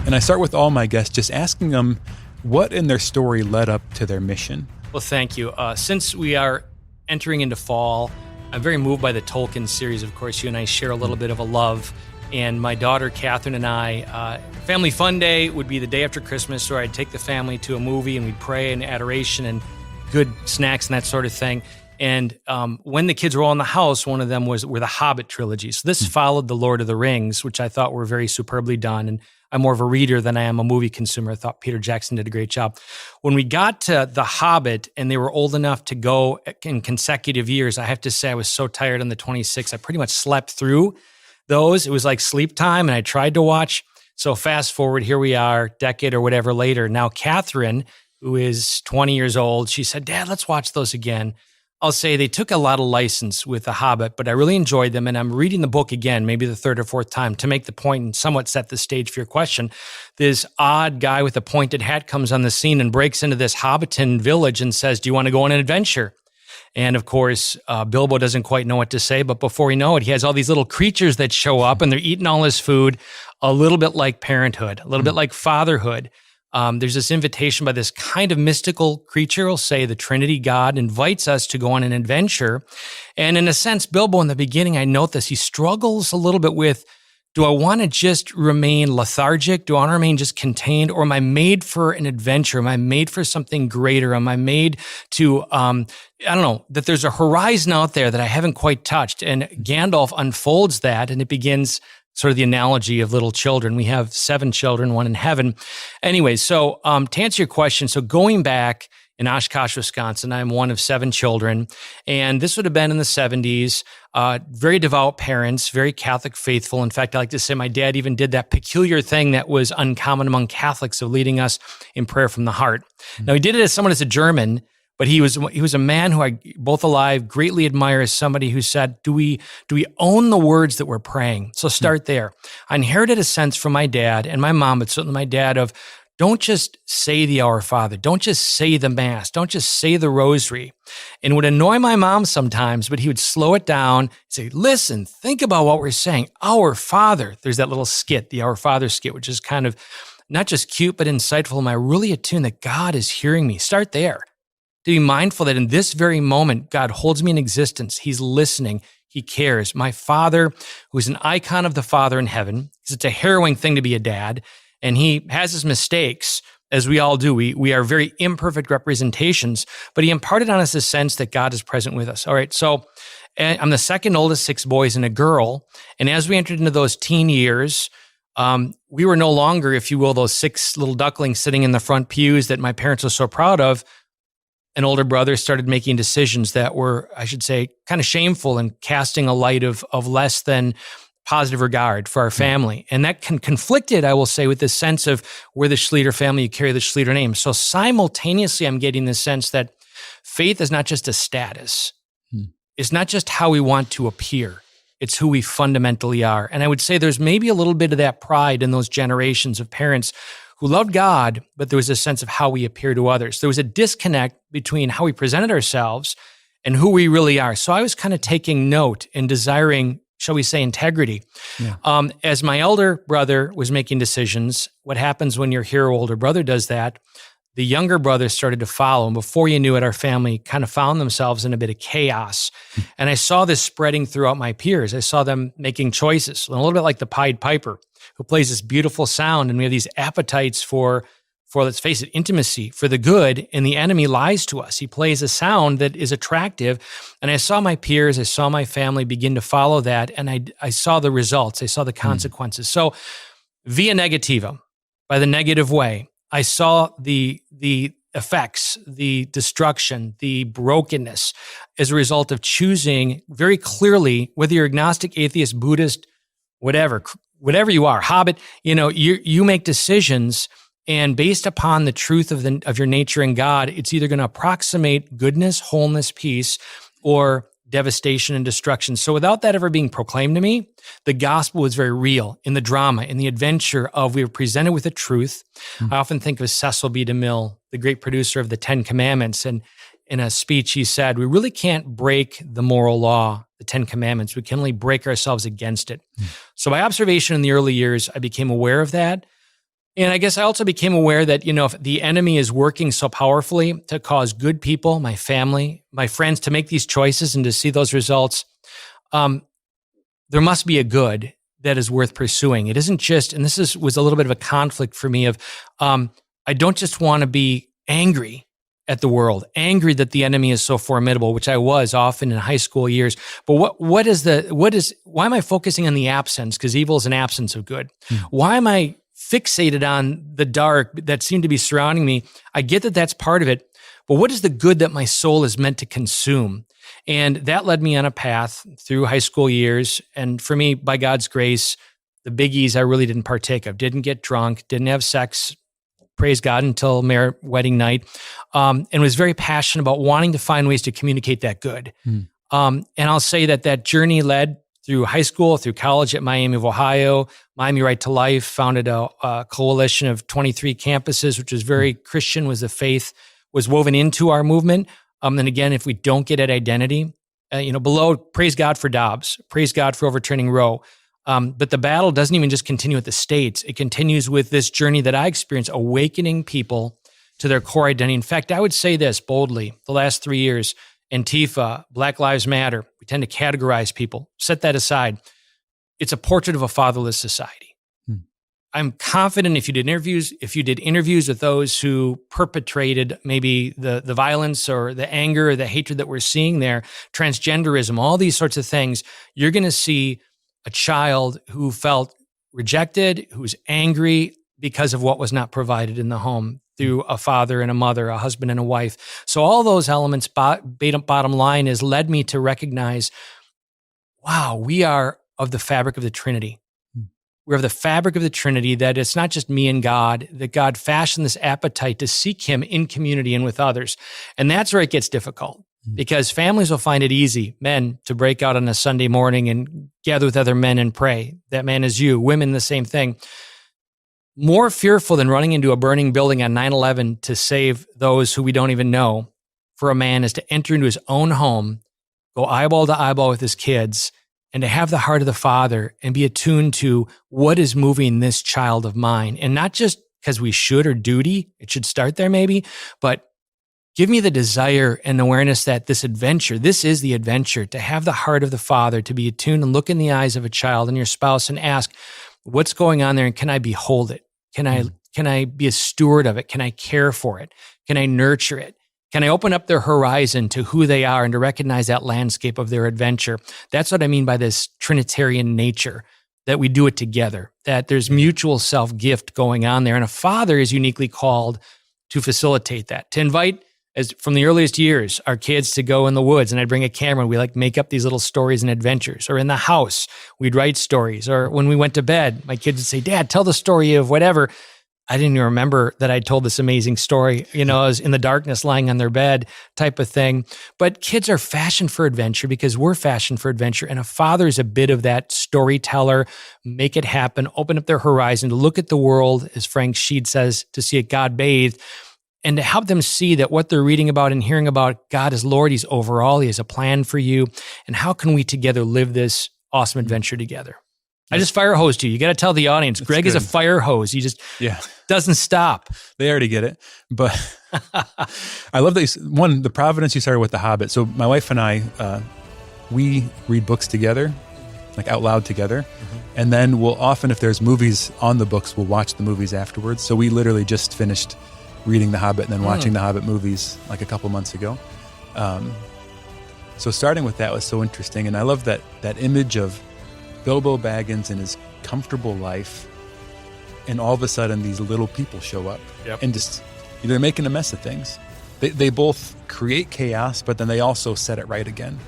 And I start with all my guests just asking them what in their story led up to their mission. Well, thank you. Since we are entering into fall, I'm very moved by the Tolkien series. Of course, you and I share a little bit of a love. And my daughter, Catherine, and I, family fun day would be the day after Christmas, where I'd take the family to a movie and we'd pray and adoration and good snacks and that sort of thing. And when the kids were all in the house, one of them were the Hobbit trilogy. So this followed the Lord of the Rings, which I thought were very superbly done. And I'm more of a reader than I am a movie consumer. I thought Peter Jackson did a great job. When we got to The Hobbit and they were old enough to go in consecutive years, I have to say I was so tired on the 26th. I pretty much slept through those. It was like sleep time, and I tried to watch. So fast forward, here we are, decade or whatever later. Now Catherine, who is 20 years old, she said, "Dad, let's watch those again." I'll say they took a lot of license with The Hobbit, but I really enjoyed them. And I'm reading the book again, maybe the third or fourth time, to make the point and somewhat set the stage for your question. This odd guy with a pointed hat comes on the scene and breaks into this Hobbiton village and says, "Do you want to go on an adventure?" And of course, Bilbo doesn't quite know what to say, but before we know it, he has all these little creatures that show up and they're eating all his food, a little bit like parenthood, a little bit like fatherhood. There's this invitation by this kind of mystical creature, we'll say the Trinity God, invites us to go on an adventure. And in a sense, Bilbo in the beginning, I note this, he struggles a little bit with, do I want to just remain lethargic? Do I want to remain just contained? Or am I made for an adventure? Am I made for something greater? Am I made to, I don't know, that there's a horizon out there that I haven't quite touched? And Gandalf unfolds that, and it begins sort of the analogy of little children. We have 7 children, 1 in heaven. Anyway, so to answer your question, so going back in Oshkosh, Wisconsin, I'm one of 7 children, and this would have been in the 70s. Very devout parents, very Catholic faithful. In fact, I like to say my dad even did that peculiar thing that was uncommon among Catholics of leading us in prayer from the heart. Now, he did it as someone as a German, but he was a man who I, both alive, greatly admire as somebody who said, do we own the words that we're praying? So start there. I inherited a sense from my dad and my mom, but certainly my dad, of don't just say the Our Father. Don't just say the Mass. Don't just say the Rosary. And it would annoy my mom sometimes, but he would slow it down, say, listen, think about what we're saying. Our Father. There's that little skit, the Our Father skit, which is kind of not just cute, but insightful. Am I really attuned that God is hearing me? Start there. To be mindful that in this very moment, God holds me in existence. He's listening. He cares. My father, who's an icon of the Father in heaven, because it's a harrowing thing to be a dad, and he has his mistakes, as we all do. We are very imperfect representations, but he imparted on us a sense that God is present with us. All right, so I'm the second oldest, 6 boys and a girl, and as we entered into those teen years, we were no longer, if you will, those 6 little ducklings sitting in the front pews that my parents were so proud of. An older brother started making decisions that were, I should say, kind of shameful and casting a light of less than positive regard for our family. And that conflicted, I will say, with this sense of we're the Schlueter family, you carry the Schlueter name. So simultaneously, I'm getting this sense that faith is not just a status. It's not just how we want to appear. It's who we fundamentally are. And I would say there's maybe a little bit of that pride in those generations of parents who loved God, but there was a sense of how we appear to others. There was a disconnect between how we presented ourselves and who we really are. So I was kind of taking note and desiring, shall we say, integrity. Yeah. As my elder brother was making decisions, what happens when your hero older brother does that, the younger brothers started to follow. And before you knew it, our family kind of found themselves in a bit of chaos. And I saw this spreading throughout my peers. I saw them making choices, a little bit like the Pied Piper, who plays this beautiful sound. And we have these appetites for, let's face it, intimacy, for the good, and the enemy lies to us. He plays a sound that is attractive. And I saw my peers, I saw my family begin to follow that, and I saw the results, I saw the consequences. So via negativa, by the negative way, I saw the effects, the destruction, the brokenness as a result of choosing very clearly, whether you're agnostic, atheist, Buddhist, whatever you are, Hobbit, you make decisions, and based upon the truth of your nature in God, it's either going to approximate goodness, wholeness, peace, or devastation and destruction. So without that ever being proclaimed to me, the gospel was very real in the drama, in the adventure of we were presented with a truth. I often think of Cecil B. DeMille, the great producer of the 10 Commandments, and in a speech he said, we really can't break the moral law, the 10 Commandments. We can only break ourselves against it. So by observation in the early years, I became aware of that. And I guess I also became aware that, if the enemy is working so powerfully to cause good people, my family, my friends, to make these choices and to see those results, there must be a good that is worth pursuing. It isn't just, and was a little bit of a conflict for me of, I don't just want to be angry at the world, angry that the enemy is so formidable, which I was often in high school years. But why am I focusing on the absence? Because evil is an absence of good. Why am I fixated on the dark that seemed to be surrounding me? I get that that's part of it, but what is the good that my soul is meant to consume? And that led me on a path through high school years. And for me, by God's grace, the biggies I really didn't partake of. Didn't get drunk, didn't have sex, praise God, until wedding night, and was very passionate about wanting to find ways to communicate that good. And I'll say that journey led through high school, through college at Miami of Ohio, Miami Right to Life, founded a coalition of 23 campuses, which was very Christian, was the faith, was woven into our movement. And again, if we don't get at identity, below, praise God for Dobbs, praise God for overturning Roe. But the battle doesn't even just continue at the states. It continues with this journey that I experienced, awakening people to their core identity. In fact, I would say this boldly, the last 3 years, Antifa, Black Lives Matter, we tend to categorize people. Set that aside. It's a portrait of a fatherless society. I'm confident if you did interviews with those who perpetrated maybe the violence or the anger or the hatred that we're seeing there, transgenderism, all these sorts of things, you're going to see a child who felt rejected, who's angry because of what was not provided in the home through a father and a mother, a husband and a wife. So all those elements, bottom line, is led me to recognize, wow, we are of the fabric of the Trinity. We're of the fabric of the Trinity, that it's not just me and God, that God fashioned this appetite to seek him in community and with others. And that's where it gets difficult, because families will find it easy, men, to break out on a Sunday morning and gather with other men and pray. That man is you. Women, the same thing. More fearful than running into a burning building on 9/11 to save those who we don't even know, for a man is to enter into his own home, go eyeball to eyeball with his kids, and to have the heart of the Father and be attuned to what is moving this child of mine. And not just because we should or duty, it should start there maybe, but give me the desire and awareness that this is the adventure, to have the heart of the Father, to be attuned and look in the eyes of a child and your spouse and ask, what's going on there, and can I behold it? Can I be a steward of it? Can I care for it? Can I nurture it? Can I open up their horizon to who they are and to recognize that landscape of their adventure? That's what I mean by this Trinitarian nature, that we do it together, that there's mutual self-gift going on there. And a father is uniquely called to facilitate that, to invite, as from the earliest years, our kids to go in the woods, and I'd bring a camera and we make up these little stories and adventures. Or in the house, we'd write stories. Or when we went to bed, my kids would say, Dad, tell the story of whatever. I didn't even remember that I told this amazing story, I was in the darkness lying on their bed type of thing. But kids are fashioned for adventure because we're fashioned for adventure. And a father is a bit of that storyteller, make it happen, open up their horizon, to look at the world, as Frank Sheed says, to see it God bathed, and to help them see that what they're reading about and hearing about, God is Lord, he's over all, he has a plan for you. And how can we together live this awesome adventure together? I just fire hosed you. You got to tell the audience, Greg is a fire hose. He just doesn't stop. They already get it. But I love that the providence you started with The Hobbit. So my wife and I, we read books together, like out loud together. And then we'll often, if there's movies on the books, we'll watch the movies afterwards. So we literally just finished reading The Hobbit and then watching The Hobbit movies like a couple months ago. So starting with that was so interesting. And I love that image of Bilbo Baggins in his comfortable life, and all of a sudden these little people show up and just, they're making a mess of things. They both create chaos, but then they also set it right again.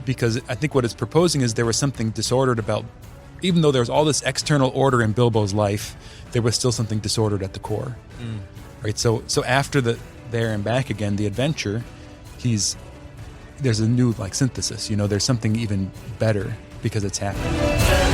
Because I think what it's proposing is there was something disordered about, even though there was all this external order in Bilbo's life, there was still something disordered at the core. Right? So after the there and back again, the adventure, there's a new synthesis, there's something even better because it's happening.